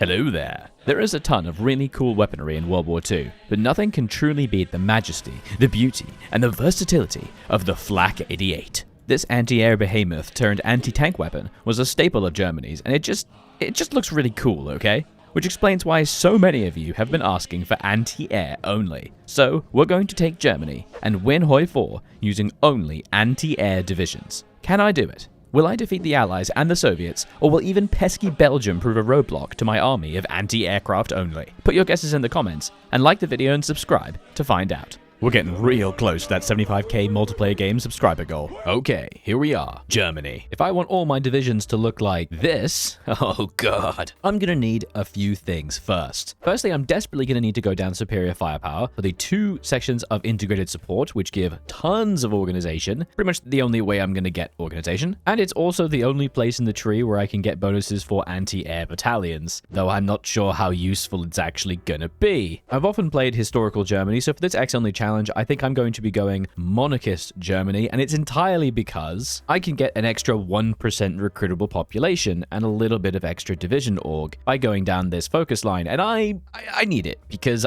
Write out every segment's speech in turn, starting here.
Hello there. There is a ton of really cool weaponry in World War II, but nothing can truly beat the majesty, the beauty, and the versatility of the Flak 88. This anti-air behemoth turned anti-tank weapon was a staple of Germany's, and it just looks really cool, okay? Which explains why so many of you have been asking for anti-air only. So, we're going to take Germany and win HOI4 using only anti-air divisions. Can I do it? Will I defeat the Allies and the Soviets, or will even pesky Belgium prove a roadblock to my army of anti-aircraft only? Put your guesses in the comments, and like the video and subscribe to find out. We're getting real close to that 75k multiplayer game subscriber goal. Okay, here we are, Germany. If I want all my divisions to look like this, oh god, I'm gonna need a few things first. Firstly, I'm desperately gonna need to go down superior firepower for the 2 sections of integrated support, which give tons of organization. Pretty much the only way I'm gonna get organization. And it's also the only place in the tree where I can get bonuses for anti-air battalions, though I'm not sure how useful it's actually gonna be. I've often played historical Germany, so for this X-only challenge, I think I'm going to be going monarchist Germany, and it's entirely because I can get an extra 1% recruitable population and a little bit of extra division org by going down this focus line, and I need it because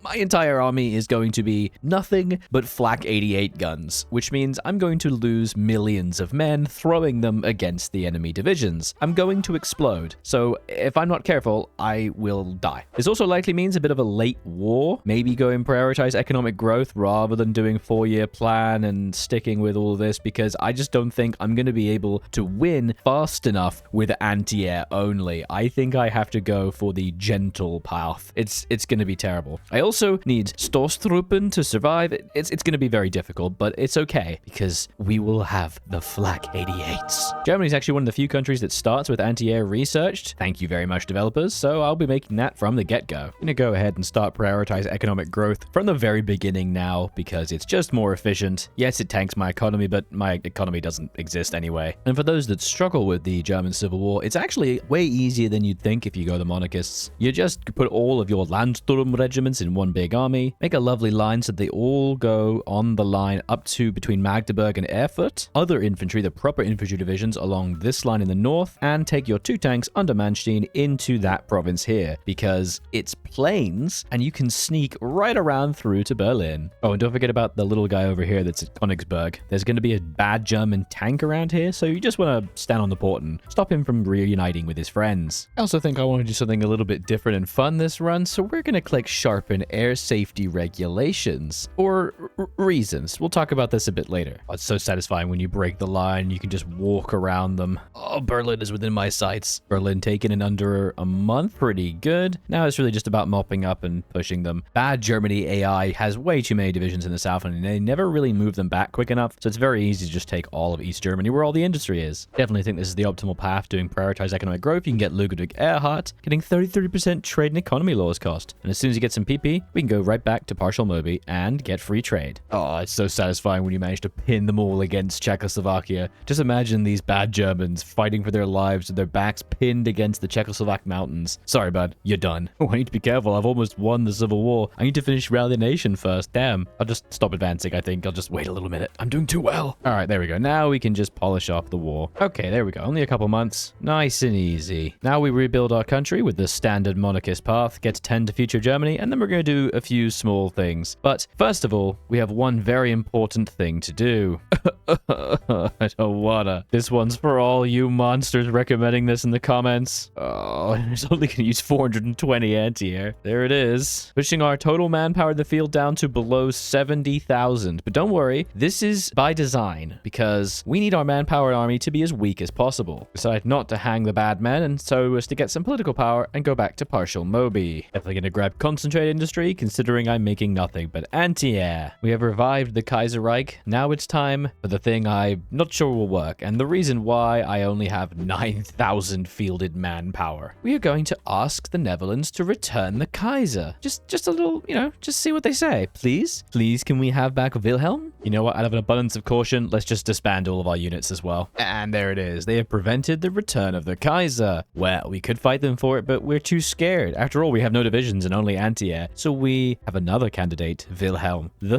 my entire army is going to be nothing but Flak 88 guns, which means I'm going to lose millions of men throwing them against the enemy divisions. I'm going to explode, so if I'm not careful, I will die. This also likely means a bit of a late war, maybe go and prioritize economic growth rather than doing 4-year plan and sticking with all this, because I just don't think I'm going to be able to win fast enough with anti-air only. I think I have to go for the gentle path. It's going to be terrible. I also need Stoßtruppen to survive. It's going to be very difficult, but it's okay because we will have the Flak 88s. Germany is actually one of the few countries that starts with anti-air researched. Thank you very much, developers. So I'll be making that from the get-go. I'm going to go ahead and start prioritize economic growth from the very beginning now because it's just more efficient. Yes, it tanks my economy, but my economy doesn't exist anyway. And for those that struggle with the German Civil War, it's actually way easier than you'd think if you go the monarchists. You just put all of your Landsturm regiments in one big army, make a lovely line so they all go on the line up to between Magdeburg and Erfurt, other infantry, the proper infantry divisions along this line in the north, and take your 2 tanks under Manstein into that province here, because it's plains and you can sneak right around through to Berlin. Oh, and don't forget about the little guy over here that's at Königsberg. There's going to be a bad German tank around here, so you just want to stand on the port and stop him from reuniting with his friends. I also think I want to do something a little bit different and fun this run, so we're going to click Sharpen Air Safety Regulations, or reasons. We'll talk about this a bit later. Oh, it's so satisfying when you break the line, you can just walk around them. Oh, Berlin is within my sights. Berlin taken in under a month, pretty good. Now it's really just about mopping up and pushing them. Bad Germany AI has way too many divisions in the south, and they never really move them back quick enough, so it's very easy to just take all of East Germany where all the industry is. Definitely think this is the optimal path, doing prioritized economic growth. You can get Ludwig Erhard, getting 33% trade and economy laws cost, and as soon as you get some PP, we can go right back to partial Moby and get free trade. Oh, it's so satisfying when you manage to pin them all against Czechoslovakia. Just imagine these bad Germans fighting for their lives with their backs pinned against the Czechoslovak mountains. Sorry, bud, you're done. Oh, I need to be careful. I've almost won the Civil War. I need to finish Rally the Nation first. Damn. I'll just stop advancing, I think. I'll just wait a little minute. I'm doing too well. All right, there we go. Now we can just polish off the war. Okay, there we go. Only a couple months. Nice and easy. Now we rebuild our country with the standard monarchist path, get to 10 to future Germany, and then we're going to do a few small things. But first of all, we have one very important thing to do. I don't wanna. This one's for all you monsters recommending this in the comments. Oh, it's only going to use 420 anti-air. There it is. Pushing our total manpower in the field down to below 70,000. But don't worry, this is by design, because we need our manpower army to be as weak as possible. Decide not to hang the bad men, and so as to get some political power and go back to partial Moby. Definitely going to grab concentrate industry, considering I'm making nothing but anti-air. We have revived the Kaiserreich. Now it's time for the thing I'm not sure will work, and the reason why I only have 9,000 fielded manpower. We are going to ask the Netherlands to return the Kaiser. Just a little, just see what they say. Please please? Please, can we have back Wilhelm? You know what? Out of an abundance of caution, let's just disband all of our units as well. And there it is. They have prevented the return of the Kaiser. Well, we could fight them for it, but we're too scared. After all, we have no divisions and only anti-air. So we have another candidate, Wilhelm III.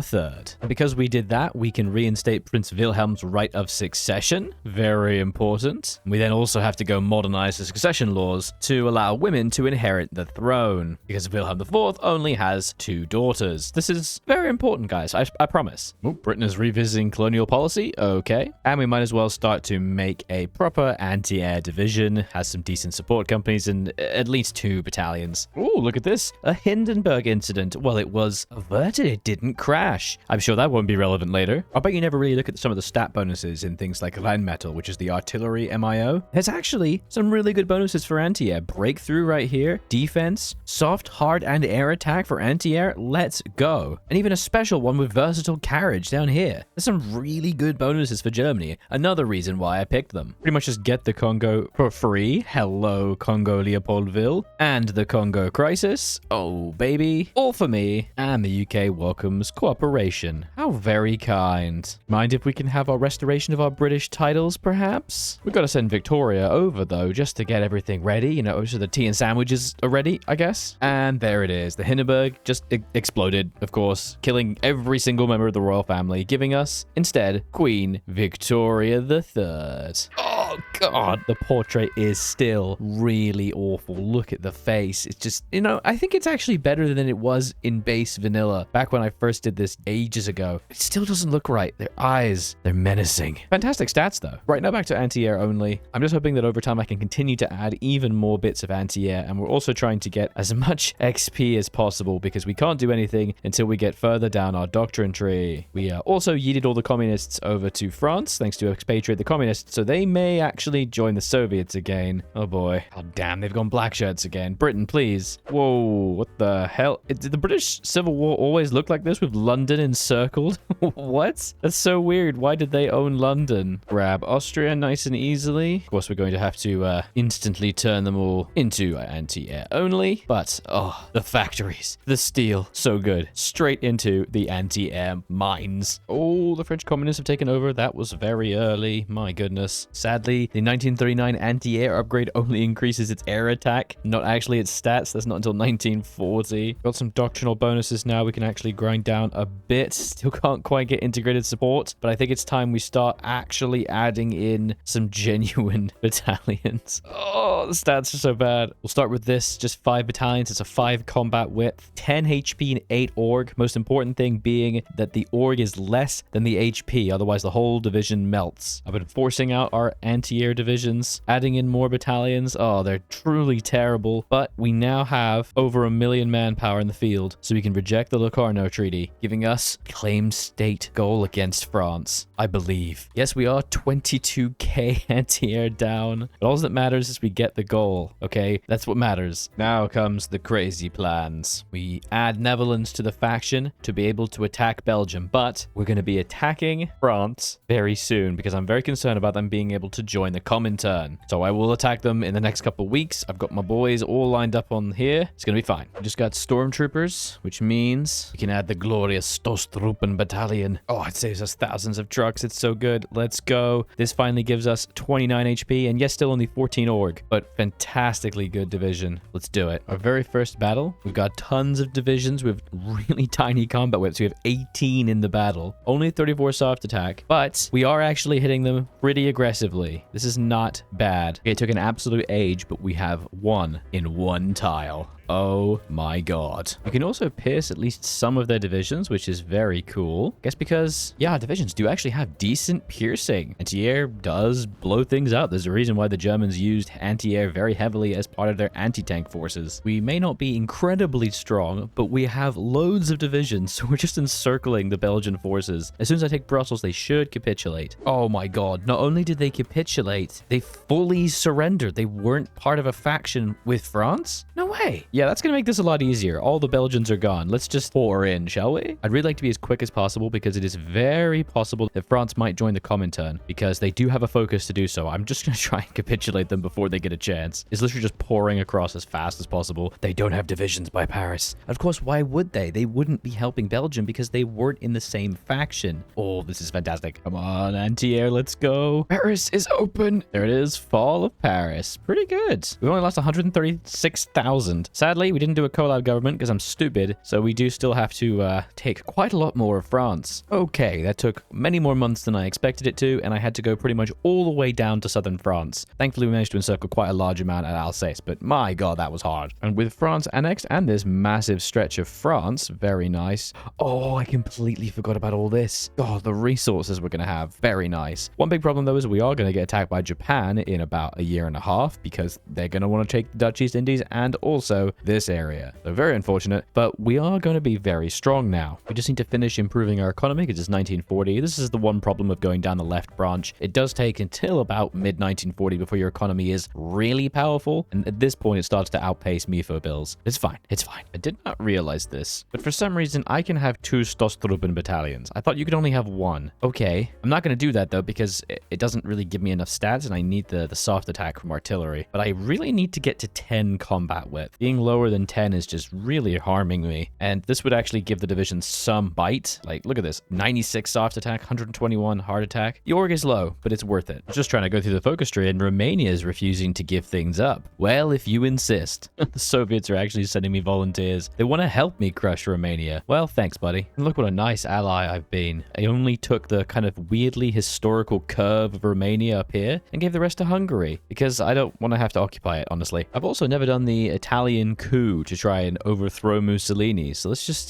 And because we did that, we can reinstate Prince Wilhelm's right of succession. Very important. We then also have to go modernize the succession laws to allow women to inherit the throne, because Wilhelm IV only has 2 daughters. This is very important, guys. I promise. Oh, Britain is revisiting colonial policy. Okay. And we might as well start to make a proper anti-air division. Has some decent support companies and at least 2 battalions. Oh, look at this. A Hindenburg incident. Well, it was averted. It didn't crash. I'm sure that won't be relevant later. I bet you never really look at some of the stat bonuses in things like Rheinmetall, which is the artillery MIO. There's actually some really good bonuses for anti-air. Breakthrough right here. Defense, soft, hard, and air attack for anti-air. Let's go. And even a special one with versatile carriage down here. There's some really good bonuses for Germany. Another reason why I picked them. Pretty much just get the Congo for free. Hello, Congo Leopoldville. And the Congo Crisis. Oh, baby. All for me. And the UK welcomes cooperation. How very kind. Mind if we can have our restoration of our British titles, perhaps? We've got to send Victoria over, though, just to get everything ready. You know, so the tea and sandwiches are ready, I guess. And there it is. The Hindenburg just exploded, of course, killing every single member of the royal family, giving us, instead, Queen Victoria III. Oh, God. The portrait is still really awful. Look at the face. It's just, you know, I think it's actually better than it was in base vanilla back when I first did this ages ago. It still doesn't look right. Their eyes, they're menacing. Fantastic stats, though. Right now, back to anti-air only. I'm just hoping that over time I can continue to add even more bits of anti-air, and we're also trying to get as much XP as possible because we can't do anything until we get further down our doctrine tree. We also yeeted all the communists over to France, thanks to expatriate the communists, so they may actually join the Soviets again. Oh boy. Oh damn, they've gone black shirts again. Britain, please. Whoa, what the hell? Did the British Civil War always look like this with London encircled? What? That's so weird. Why did they own London? Grab Austria nice and easily. Of course, we're going to have to instantly turn them all into anti-air only. But, oh, the factories. The steel. So good. Straight into the anti-air mines. Oh, the French communists have taken over. That was very early. My goodness. Sadly, the 1939 anti-air upgrade only increases its air attack, not actually its stats. That's not until 1940. Got some doctrinal bonuses now. We can actually grind down a bit. Still can't quite get integrated support, but I think it's time we start actually adding in some genuine battalions. Oh, the stats are so bad. We'll start with this. Just 5 battalions. It's a 5 combat width, 10 HP and 8 org. Most important thing being that the org is less than the HP. Otherwise, the whole division melts. I've been forcing out our anti-air divisions, adding in more battalions. Oh, they're truly terrible. But we now have over 1 million manpower in the field, so we can reject the Locarno Treaty, giving us claimed state goal against France, I believe. Yes, we are 22k anti-air down, but all that matters is we get the goal, okay? That's what matters. Now comes the crazy plans. We add Netherlands to the faction to be able to attack Belgium, but we're going to be attacking France very soon because I'm very concerned about them being able to join the Comintern. So I will attack them in the next couple of weeks. I've got my boys all lined up on here. It's going to be fine. We just got stormtroopers, which means we can add the glorious Stoßtruppen battalion. Oh, it saves us thousands of trucks. It's so good. Let's go. This finally gives us 29 HP, and yes, still only 14 org, but fantastically good division. Let's do it. Our very first battle, we've got tons of divisions with really tiny combat whips. We have 18 in the battle, only 34 soft attack, but we are actually hitting them pretty aggressively. This is not bad. Okay, it took an absolute age, but we have 1 in 1 tile. Oh my god. You can also pierce at least some of their divisions, which is very cool. I guess because, yeah, divisions do actually have decent piercing. Anti-air does blow things up. There's a reason why the Germans used anti-air very heavily as part of their anti-tank forces. We may not be incredibly strong, but we have loads of divisions, so we're just encircling the Belgian forces. As soon as I take Brussels, they should capitulate. Oh my god. Not only did they capitulate, they fully surrendered. They weren't part of a faction with France? No way. Yeah, that's going to make this a lot easier. All the Belgians are gone. Let's just pour in, shall we? I'd really like to be as quick as possible because it is very possible that France might join the Comintern because they do have a focus to do so. I'm just going to try and capitulate them before they get a chance. It's literally just pouring across as fast as possible. They don't have divisions by Paris. Of course, why would they? They wouldn't be helping Belgium because they weren't in the same faction. Oh, this is fantastic. Come on, anti-air, let's go. Paris is open. There it is, fall of Paris. Pretty good. We only lost 136,000. Sadly, we didn't do a collab government because I'm stupid, so we do still have to take quite a lot more of France. Okay, that took many more months than I expected it to, and I had to go pretty much all the way down to southern France. Thankfully, we managed to encircle quite a large amount at Alsace, but my god, that was hard. And with France annexed and this massive stretch of France, very nice. Oh, I completely forgot about all this. Oh, the resources we're going to have. Very nice. One big problem, though, is we are going to get attacked by Japan in about a year and a half because they're going to want to take the Dutch East Indies and also this area. So very unfortunate, but we are going to be very strong now. We just need to finish improving our economy because it's 1940. This is the one problem of going down the left branch. It does take until about mid-1940 before your economy is really powerful, and at this point it starts to outpace MIFO bills. It's fine. It's fine. I did not realize this, but for some reason I can have 2 Stoßtruppen battalions. I thought you could only have 1. Okay, I'm not going to do that though because it doesn't really give me enough stats and I need the soft attack from artillery, but I really need to get to 10 combat width. Being lower than 10 is just really harming me, and this would actually give the division some bite. Like, look at this, 96 soft attack, 121 hard attack. The org is low, but it's worth it. Just trying to go through the focus tree and Romania is refusing to give things up. Well, if you insist. The Soviets are actually sending me volunteers. They want to help me crush Romania. Well, thanks, buddy. And look what a nice ally I've been. I only took the kind of weirdly historical curve of Romania up here and gave the rest to Hungary because I don't want to have to occupy it, honestly. I've also never done the Italian coup to try and overthrow Mussolini, so let's just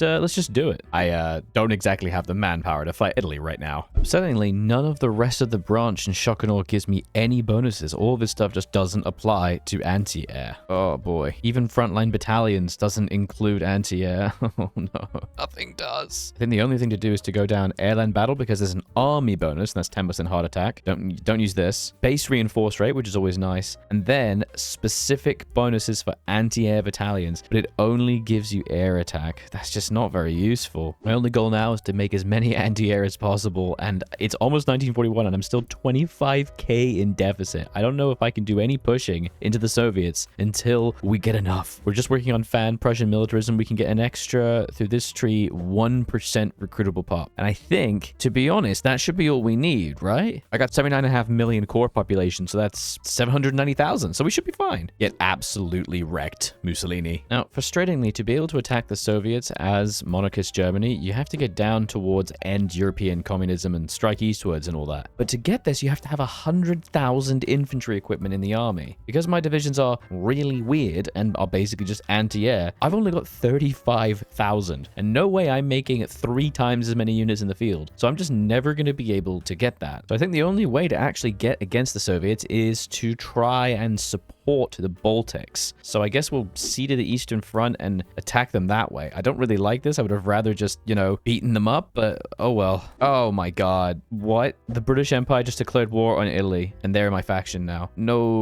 do it. I don't exactly have the manpower to fight Italy right now. Upsettingly, none of the rest of the branch in shock and awe gives me any bonuses. All of this stuff just doesn't apply to anti-air. Oh boy. Even frontline battalions doesn't include anti-air. Oh no. Nothing does. I think the only thing to do is to go down airland battle because there's an army bonus, and that's 10% hard attack. Don't use this. Base reinforce rate, which is always nice. And then specific bonuses for anti-air battalions, but it only gives you air attack. That's just not very useful. My only goal now is to make as many anti-air as possible, and it's almost 1941 and I'm still 25k in deficit. I don't know if I can do any pushing into the Soviets until we get enough. We're just working on fan Prussian militarism. We can get an extra, through this tree, 1% recruitable pop. And I think, to be honest, that should be all we need, right? I got 79.5 million core population, so that's 790,000, so we should be fine. Get absolutely wrecked, Mussolini. Now, frustratingly, to be able to attack the Soviets as monarchist Germany, you have to get down towards end European communism and strike eastwards and all that. But to get this, you have to have 100,000 infantry equipment in the army. Because my divisions are really weird and are basically just anti-air, I've only got 35,000, and no way I'm making 3 times as many units in the field. So I'm just never going to be able to get that. So I think the only way to actually get against the Soviets is to try and support the Baltics. So I guess we'll see to the Eastern Front and attack them that way. I don't really like this. I would have rather just, you know, beaten them up, but oh well. Oh my god. What? The British Empire just declared war on Italy, and they're my faction now. No.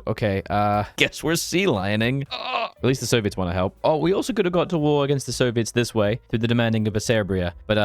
Okay, guess we're sea lioning. At least the Soviets want to help. Oh, we also could have got to war against the Soviets this way through the demanding of a Serbia, but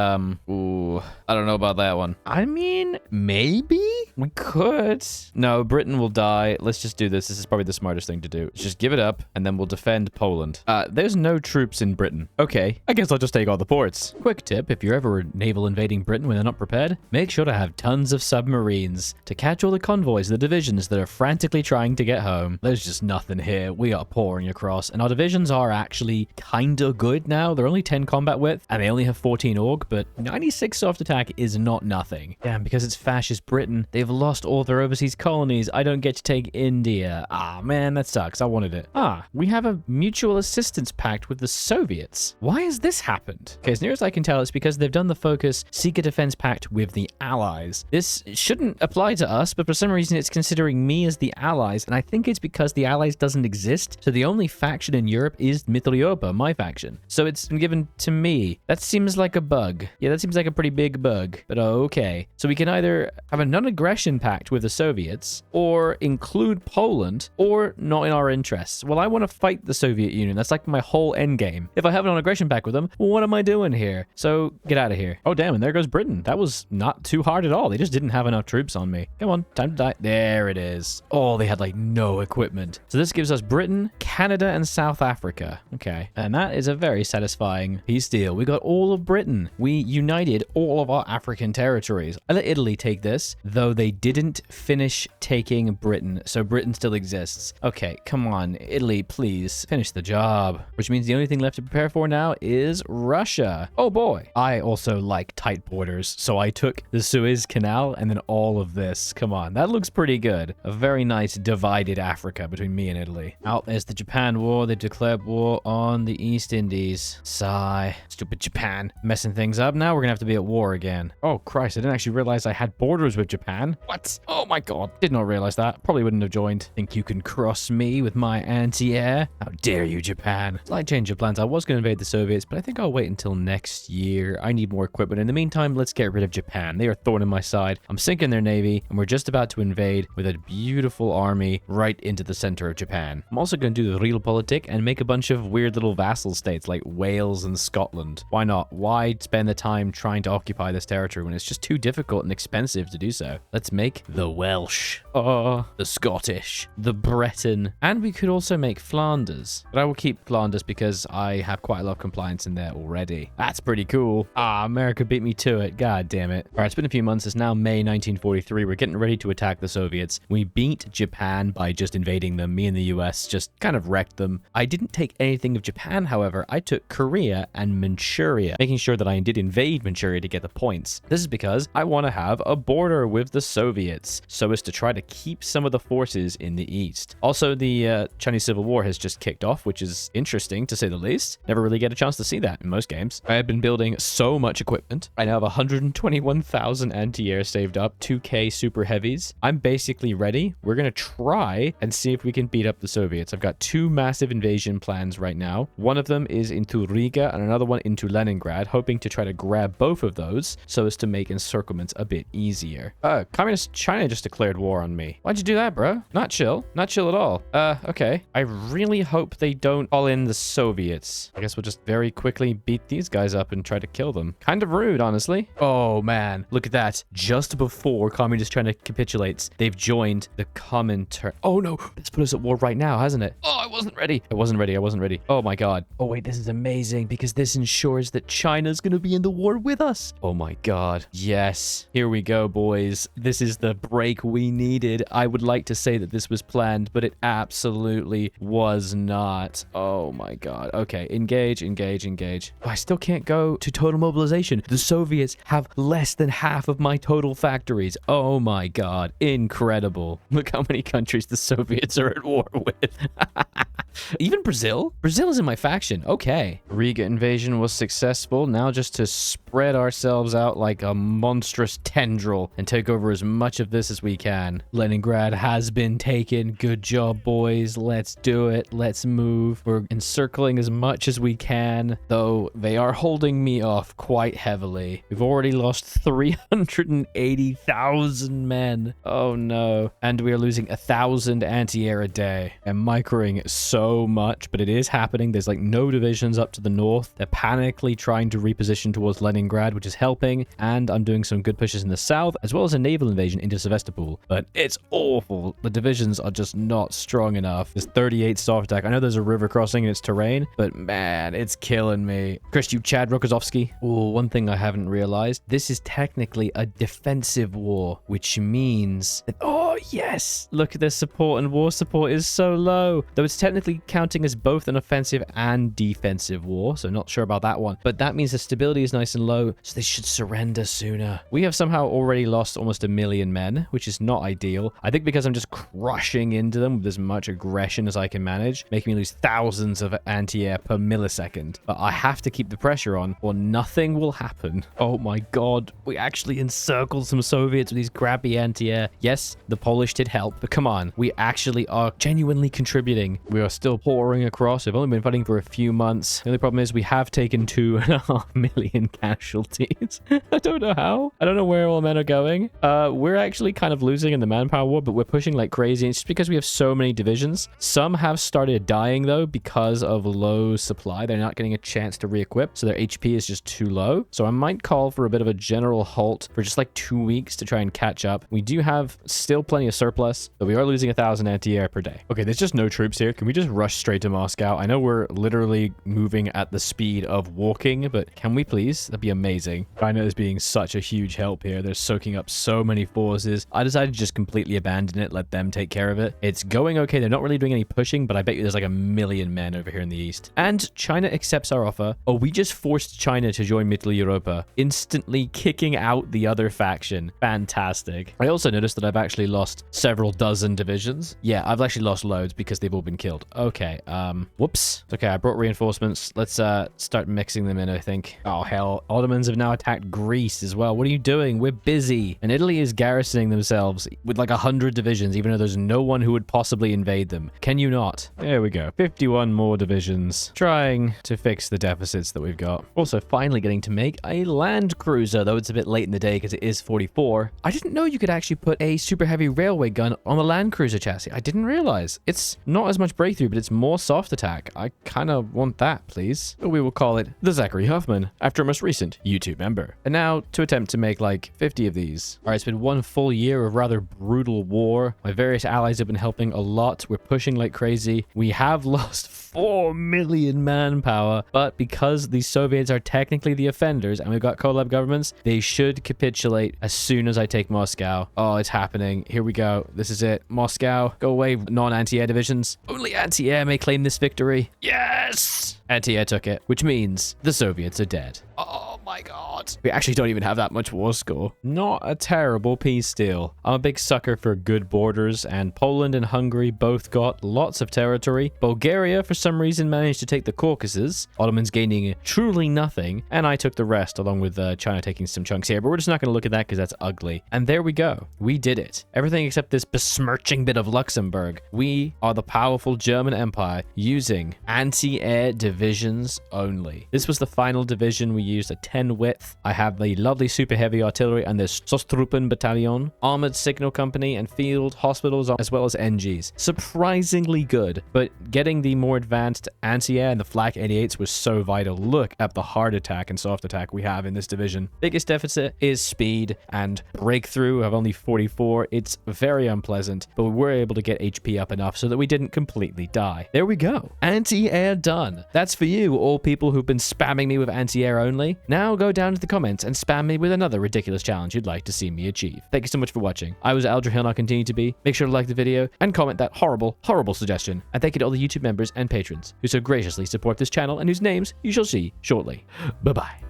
ooh, I don't know about that one. I mean, maybe we could. No, Britain will die. Let's just do this. This is probably the smartest thing to do. Let's just give it up, and then we'll defend Poland. There's no troops in Britain. Okay, I guess I'll just take all the ports. Quick tip, if you're ever naval invading Britain when they're not prepared, make sure to have tons of submarines to catch all the convoys, the divisions that are frantically trying to get home. There's just nothing here. We are pouring across, and our divisions are actually kinda good now. They're only 10 combat width, and they only have 14 org, but 96 soft attack is not nothing. Damn, because it's fascist Britain, they've lost all their overseas colonies. I don't get to take India. Ah, man, that sucks. I wanted it. We have a mutual assistance pact with the Soviets. Why has this happened? Okay, as near as I can tell, it's because they've done the focus seek a defense pact with the Allies. This shouldn't apply to us, but for some reason it's considering me as the Allies, and I think it's because the Allies doesn't exist, so the only faction in Europe is Mitropa, my faction. So it's been given to me. That seems like a bug. Yeah, that seems like a pretty big bug, but okay. So we can either have a non-aggression pact with the Soviets, or include Poland or not in our interests? Well, I want to fight the Soviet Union. That's like my whole end game. If I have an aggression pact with them, well, what am I doing here? So get out of here. Oh, damn. And there goes Britain. That was not too hard at all. They just didn't have enough troops on me. Come on. Time to die. There it is. Oh, they had like no equipment. So this gives us Britain, Canada, and South Africa. Okay. And that is a very satisfying peace deal. We got all of Britain. We united all of our African territories. I let Italy take this, though they didn't finish taking Britain. So Britain still exists. Okay, come on. Italy, please finish the job. Which means the only thing left to prepare for now is Russia. Oh boy. I also like tight borders. So I took the Suez Canal and then all of this. Come on. That looks pretty good. A very nice divided Africa between me and Italy. Out there's the Japan war. They declared war on the East Indies. Sigh. Stupid Japan. Messing things up. Now we're gonna have to be at war again. Oh Christ, I didn't actually realize I had borders with Japan. What? Oh my god. Did not realize that. Probably wouldn't have joined. Think you can cross me with my anti-air? How dare you, Japan? Slight change of plans. I was gonna invade the Soviets, but I think I'll wait until next year. I need more equipment. In the meantime, let's get rid of Japan. They are a thorn in my side. I'm sinking their navy, and we're just about to invade with a beautiful army right into the center of Japan. I'm also gonna do the realpolitik and make a bunch of weird little vassal states like Wales and Scotland. Why not? Why spend the time trying to occupy this territory when it's just too difficult and expensive to do so? Let's make the Welsh, the Scottish, the Breton, and we could also make Flanders. But I will keep Flanders because I have quite a lot of compliance in there already. That's pretty cool. Ah, America beat me to it. God damn it. All right, it's been a few months. It's now May 1943. We're getting ready to attack the Soviets. We beat Japan by just invading them. Me and the US just kind of wrecked them. I didn't take anything of Japan, however. I took Korea and Manchuria, making sure that I did invade Manchuria to get the points. This is because I want to have a border with the Soviets, so as to try to keep some of the forces in the east. Also, the Chinese Civil War has just kicked off, which is interesting to say the least. Never really get a chance to see that in most games. I have been building so much equipment. I now have 121,000 anti-air saved up, 2K super heavies. I'm basically ready. We're going to try and see if we can beat up the Soviets. I've got two massive invasion plans right now. One of them is into Riga and another one into Leningrad, hoping to try to grab both of those so as to make encirclements a bit easier. Communist China just declared war on me. Why'd you do that, bro? Not chill. Not chill at all. Okay. I really hope they don't call in the Soviets. I guess we'll just very quickly beat these guys up and try to kill them. Kind of rude, honestly. Oh, man. Look at that. Just before Communist China capitulates, they've joined the Comintern. Oh, no. It's put us at war right now, hasn't it? Oh, I wasn't ready. I wasn't ready. I wasn't ready. Oh, my God. Oh, wait. This is amazing because this ensures that China's going to be in the war with us. Oh, my God. Yes. Here we go, boys. This is the break we needed. I would like to say that this was planned, but it absolutely was not. Oh, my God. Okay. Engage, engage, engage. Oh, I still can't go to total mobilization. The Soviets have less than half of my total factories. Oh, my God. Incredible. Look how many countries the Soviets are at war with. Even Brazil? Brazil is in my faction. Okay. Riga invasion was successful. Now just to spread ourselves out like a monstrous tendril and take over as much of this as we can. Leningrad has been taken. Good job, boys. Let's do it. Let's move. We're encircling as much as we can, though they are holding me off quite heavily. We've already lost 380,000 men. Oh no. And we are losing 1,000 anti-air a day. I'm microing so much, but it is happening. There's like no divisions up to the north. They're panically trying to reposition towards Leningrad, which is helping, and I'm doing some good pushes in the south, as well as a naval invasion into Sevastopol. But it's awful. The divisions are just not strong enough. There's 38 soft attack. I know there's a river crossing in its terrain, but man, it's killing me. Chris, you Chad Rokozovsky. Oh, one thing I haven't realized. This is technically a defensive war, which means that, oh yes, look at their support, and war support is so low. Though it's technically counting as both an offensive and defensive war, so not sure about that one. But that means the stability is nice and low, so they should surrender sooner. We have somehow already lost almost 1 million men, which is not ideal. I think because I'm just crushing into them with as much aggression as I can manage, making me lose thousands of anti-air per millisecond. But I have to keep the pressure on, or nothing will happen. Oh my God, we actually encircled some Soviets with these crappy anti-air. Yes, the Polish did help, but come on, we actually are genuinely contributing. We are still pouring across. We've only been fighting for a few months. The only problem is we have taken 2.5 million casualties. I don't know how. I don't know where all men are going. We're actually kind of losing in the manpower war, but we're pushing like crazy. It's just because we have so many divisions. Some have started dying though because of low supply. They're not getting a chance to re-equip, so their HP is just too low. So I might call for a bit of a general halt for just like 2 weeks to try and catch up. We do have still plenty of surplus, but we are losing 1,000 anti-air per day. Okay, there's just no troops here. Can we just rush straight to Moscow? I know we're literally moving at the speed of walking, but can we please? That'd be amazing. China is being such a huge help here. They're soaking up so many forces. I decided to just completely abandon it, let them take care of it. It's going okay. They're not really doing any pushing, but I bet you there's like 1 million men over here in the east. And China accepts our offer. Oh, we just forced China to join Mittel Europa, instantly kicking out the other faction. Fantastic. I also noticed that I've actually lost several dozen divisions. Yeah, I've actually lost loads because they've all been killed. Okay, whoops. Okay, I brought reinforcements. Let's start mixing them in, I think. Oh, hell. Ottomans have now attacked Greece as well. What are you doing? We're busy. And Italy is garrisoning themselves with like 100 divisions, even though there's no one who would possibly invade them. Can you not? There we go. 51 more divisions. Trying to fix the deficits that we've got. Also, finally getting to make a land cruiser, though it's a bit late in the day because it is 44. I didn't know you could actually put a super heavy railway gun on a land cruiser chassis. I didn't realize. It's not as much breakthrough, but it's more soft attack. I kind of want that, please. We will call it the Zachary Huffman, after a most recent YouTube member. And now to attempt to make like 50 of these. All right, it's been 1 full year of rather brutal war. My various allies have been helping a lot. We're pushing like crazy. We have lost 4 million manpower, but because the Soviets are technically the offenders and we've got collab governments, they should capitulate as soon as I take Moscow. Oh, it's happening. Here we go. This is it. Moscow, go away, non-anti-air divisions. Only anti-air may claim this victory. Yes! Anti-air took it, which means the Soviets are dead. Oh my god. We actually don't even have that much war score. Not a terrible peace deal. I'm a big sucker for good borders, and Poland and Hungary both got lots of territory. Bulgaria, for some reason, managed to take the Caucasus, Ottomans gaining truly nothing, and I took the rest, along with China taking some chunks here, but we're just not going to look at that because that's ugly. And there we go. We did it. Everything except this besmirching bit of Luxembourg. We are the powerful German Empire using anti-air divisions only. This was the final division. We used a 10 width. I have the lovely super heavy artillery and this Sostruppen battalion, armored signal company, and field hospitals, as well as NGs. Surprisingly good, but getting the more advanced anti-air and the Flak 88s was so vital. Look at the hard attack and soft attack we have in this division. Biggest deficit is speed and breakthrough of only 44. It's very unpleasant, but we were able to get HP up enough so that we didn't completely die. There we go. Anti-air done. That's for you, all people who've been spamming me with anti-air only. Now go down to the comments and spam me with another ridiculous challenge you'd like to see me achieve. Thank you so much for watching. I was Aldrahill and I'll continue to be. Make sure to like the video and comment that horrible, horrible suggestion. And thank you to all the YouTube members and patrons who so graciously support this channel and whose names you shall see shortly. Bye-bye.